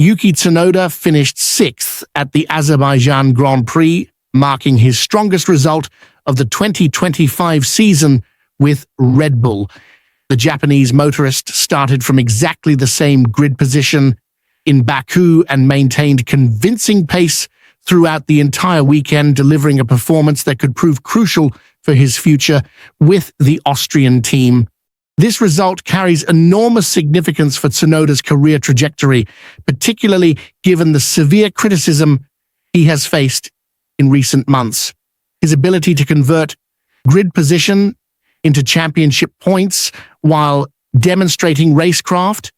Yuki Tsunoda finished 6th at the Azerbaijan Grand Prix, marking his strongest result of the 2025 season with Red Bull. The Japanese motorist started from exactly the same grid position in Baku and maintained convincing pace throughout the entire weekend, delivering a performance that could prove crucial for his future with the Austrian team. This result carries enormous significance for Tsunoda's career trajectory, particularly given the severe criticism he has faced in recent months. His ability to convert grid position into championship points while demonstrating racecraft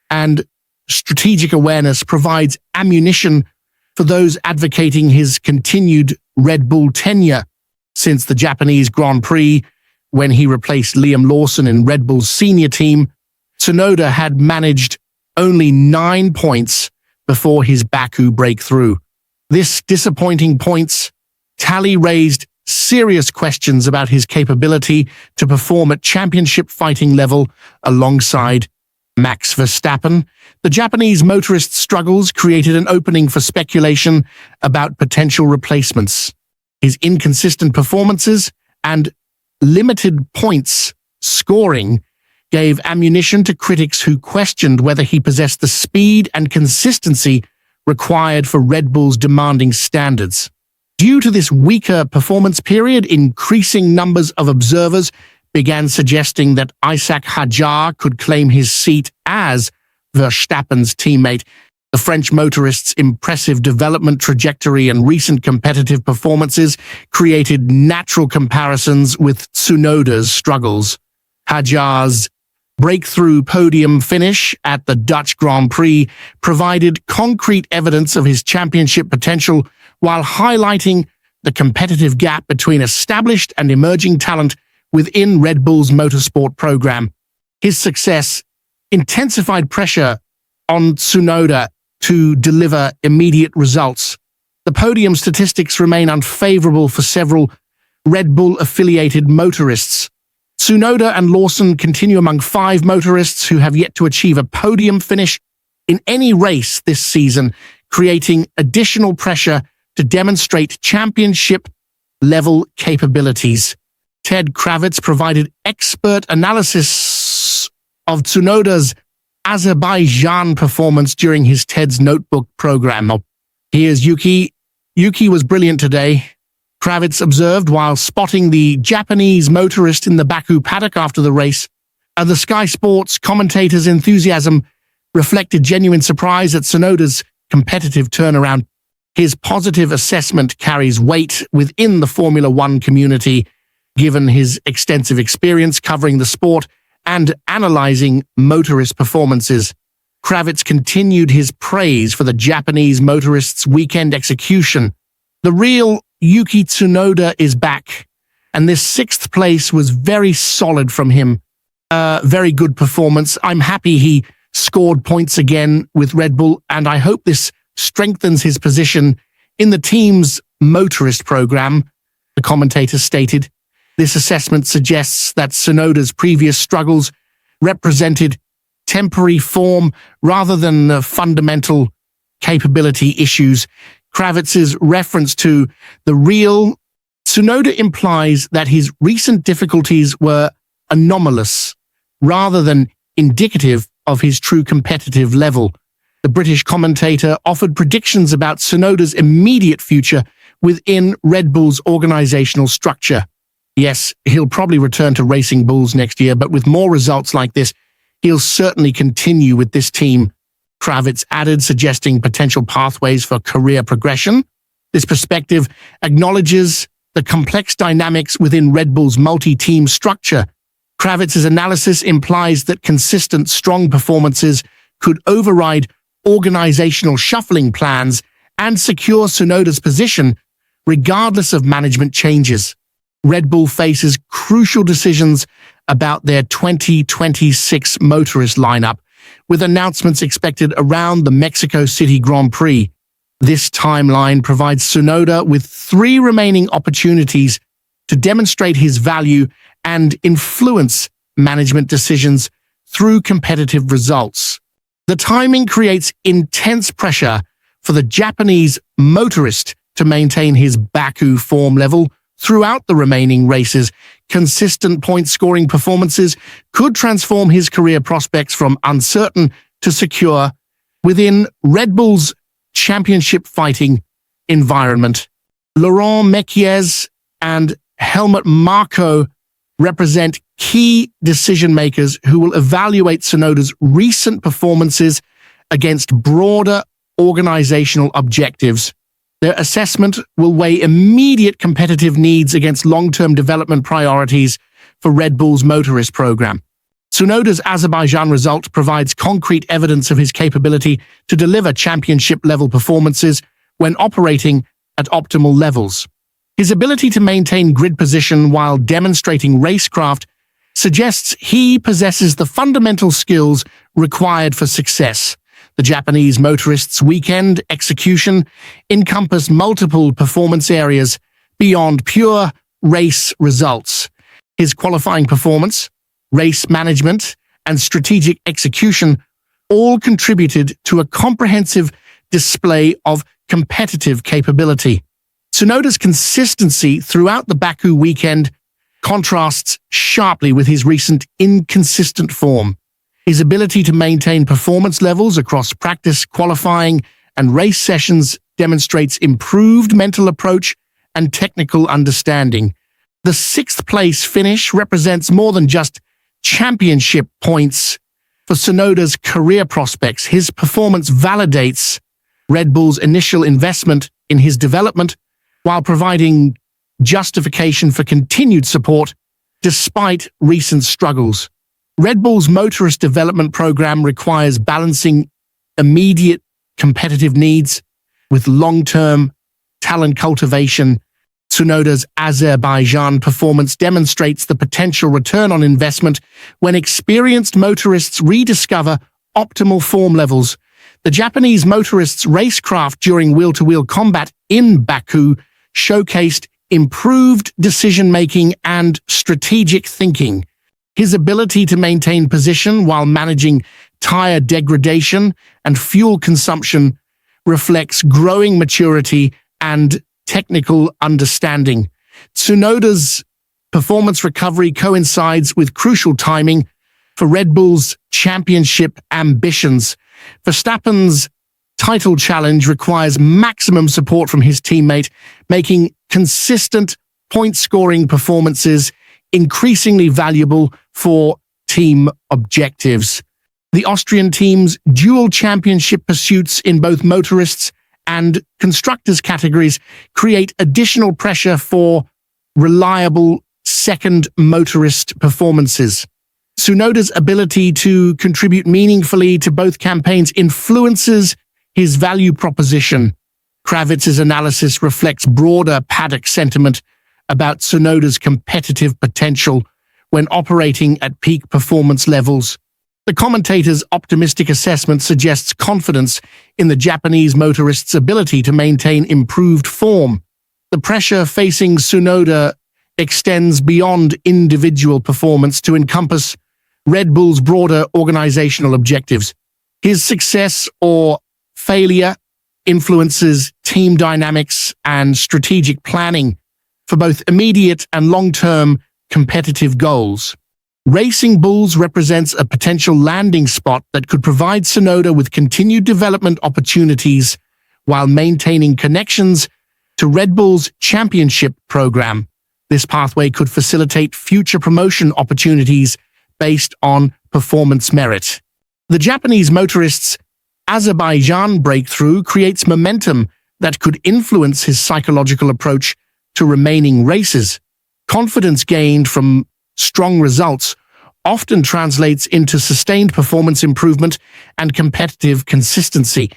and strategic awareness provides ammunition for those advocating his continued Red Bull tenure. Since the Japanese Grand Prix, when he replaced Liam Lawson in Red Bull's senior team, Tsunoda had managed only 9 points before his Baku breakthrough. This disappointing points tally raised serious questions about his capability to perform at championship fighting level alongside Max Verstappen. The Japanese motorist's struggles created an opening for speculation about potential replacements. His inconsistent performances and limited points scoring gave ammunition to critics who questioned whether he possessed the speed and consistency required for Red Bull's demanding standards. Due to this weaker performance period, increasing numbers of observers began suggesting that Isaac Hadjar could claim his seat as Verstappen's teammate. The French motorist's impressive development trajectory and recent competitive performances created natural comparisons with Tsunoda's struggles. Hadjar's breakthrough podium finish at the Dutch Grand Prix provided concrete evidence of his championship potential while highlighting the competitive gap between established and emerging talent within Red Bull's motorsport program. His success intensified pressure on Tsunoda to deliver immediate results. The podium statistics remain unfavorable for several Red Bull-affiliated motorists. Tsunoda and Lawson continue among 5 motorists who have yet to achieve a podium finish in any race this season, creating additional pressure to demonstrate championship-level capabilities. Ted Kravitz provided expert analysis of Tsunoda's Azerbaijan performance during his Ted's Notebook program. Here's Yuki. Yuki was brilliant today, Kravitz observed while spotting the Japanese motorist in the Baku paddock after the race. The Sky Sports commentator's enthusiasm reflected genuine surprise at Tsunoda's competitive turnaround. His positive assessment carries weight within the Formula One community, given his extensive experience covering the sport and analyzing motorist performances. Kravitz continued his praise for the Japanese motorist's weekend execution. The real Yuki Tsunoda is back, and this 6th place was very solid from him. Very good performance. I'm happy he scored points again with Red Bull, and I hope this strengthens his position in the team's motorist program, the commentator stated. This assessment suggests that Tsunoda's previous struggles represented temporary form rather than fundamental capability issues. Kravitz's reference to the real Tsunoda implies that his recent difficulties were anomalous rather than indicative of his true competitive level. The British commentator offered predictions about Tsunoda's immediate future within Red Bull's organizational structure. Yes, he'll probably return to Racing Bulls next year, but with more results like this, he'll certainly continue with this team, Kravitz added, suggesting potential pathways for career progression. This perspective acknowledges the complex dynamics within Red Bull's multi-team structure. Kravitz's analysis implies that consistent, strong performances could override organizational shuffling plans and secure Tsunoda's position, regardless of management changes. Red Bull faces crucial decisions about their 2026 motorist lineup, with announcements expected around the Mexico City Grand Prix. This timeline provides Tsunoda with 3 remaining opportunities to demonstrate his value and influence management decisions through competitive results. The timing creates intense pressure for the Japanese motorist to maintain his Baku form level throughout the remaining races. Consistent point-scoring performances could transform his career prospects from uncertain to secure within Red Bull's championship fighting environment. Laurent Mekies and Helmut Marko represent key decision-makers who will evaluate Tsunoda's recent performances against broader organizational objectives. Their assessment will weigh immediate competitive needs against long-term development priorities for Red Bull's motorist program. Tsunoda's Azerbaijan result provides concrete evidence of his capability to deliver championship-level performances when operating at optimal levels. His ability to maintain grid position while demonstrating racecraft suggests he possesses the fundamental skills required for success. The Japanese motorist's weekend execution encompassed multiple performance areas beyond pure race results. His qualifying performance, race management, and strategic execution all contributed to a comprehensive display of competitive capability. Tsunoda's consistency throughout the Baku weekend contrasts sharply with his recent inconsistent form. His ability to maintain performance levels across practice, qualifying, and race sessions demonstrates improved mental approach and technical understanding. The sixth-place finish represents more than just championship points for Tsunoda's career prospects. His performance validates Red Bull's initial investment in his development while providing justification for continued support despite recent struggles. Red Bull's motorist development program requires balancing immediate competitive needs with long-term talent cultivation. Tsunoda's Azerbaijan performance demonstrates the potential return on investment when experienced motorists rediscover optimal form levels. The Japanese motorist's racecraft during wheel-to-wheel combat in Baku showcased improved decision-making and strategic thinking. His ability to maintain position while managing tire degradation and fuel consumption reflects growing maturity and technical understanding. Tsunoda's performance recovery coincides with crucial timing for Red Bull's championship ambitions. Verstappen's title challenge requires maximum support from his teammate, making consistent point-scoring performances increasingly valuable for team objectives. The Austrian team's dual championship pursuits in both motorists and constructors categories create additional pressure for reliable second motorist performances. Tsunoda's ability to contribute meaningfully to both campaigns influences his value proposition. Kravitz's analysis reflects broader paddock sentiment about Tsunoda's competitive potential when operating at peak performance levels. The commentator's optimistic assessment suggests confidence in the Japanese motorist's ability to maintain improved form. The pressure facing Tsunoda extends beyond individual performance to encompass Red Bull's broader organizational objectives. His success or failure influences team dynamics and strategic planning for both immediate and long-term competitive goals. Racing Bulls represents a potential landing spot that could provide Tsunoda with continued development opportunities while maintaining connections to Red Bull's championship program. This pathway could facilitate future promotion opportunities based on performance merit. The Japanese motorist's Azerbaijan breakthrough creates momentum that could influence his psychological approach to remaining races. Confidence gained from strong results often translates into sustained performance improvement and competitive consistency.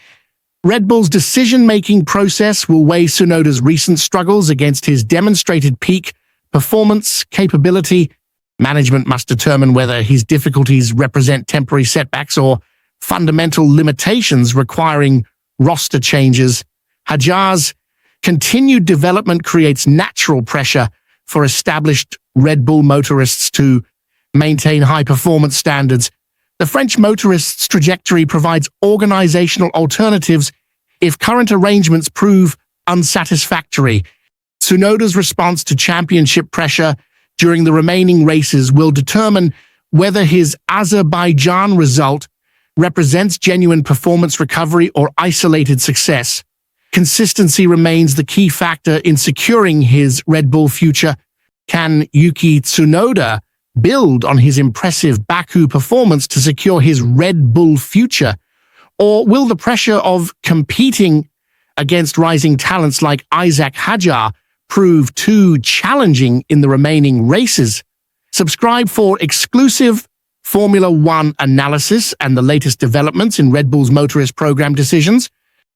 Red Bull's decision-making process will weigh Tsunoda's recent struggles against his demonstrated peak performance capability. Management must determine whether his difficulties represent temporary setbacks or fundamental limitations requiring roster changes. Hajar's continued development creates natural pressure for established Red Bull motorists to maintain high-performance standards. The French motorist's trajectory provides organizational alternatives if current arrangements prove unsatisfactory. Tsunoda's response to championship pressure during the remaining races will determine whether his Azerbaijan result represents genuine performance recovery or isolated success. Consistency remains the key factor in securing his Red Bull future. Can Yuki Tsunoda build on his impressive Baku performance to secure his Red Bull future? Or will the pressure of competing against rising talents like Isaac Hadjar prove too challenging in the remaining races? Subscribe for exclusive Formula One analysis and the latest developments in Red Bull's motorist program decisions.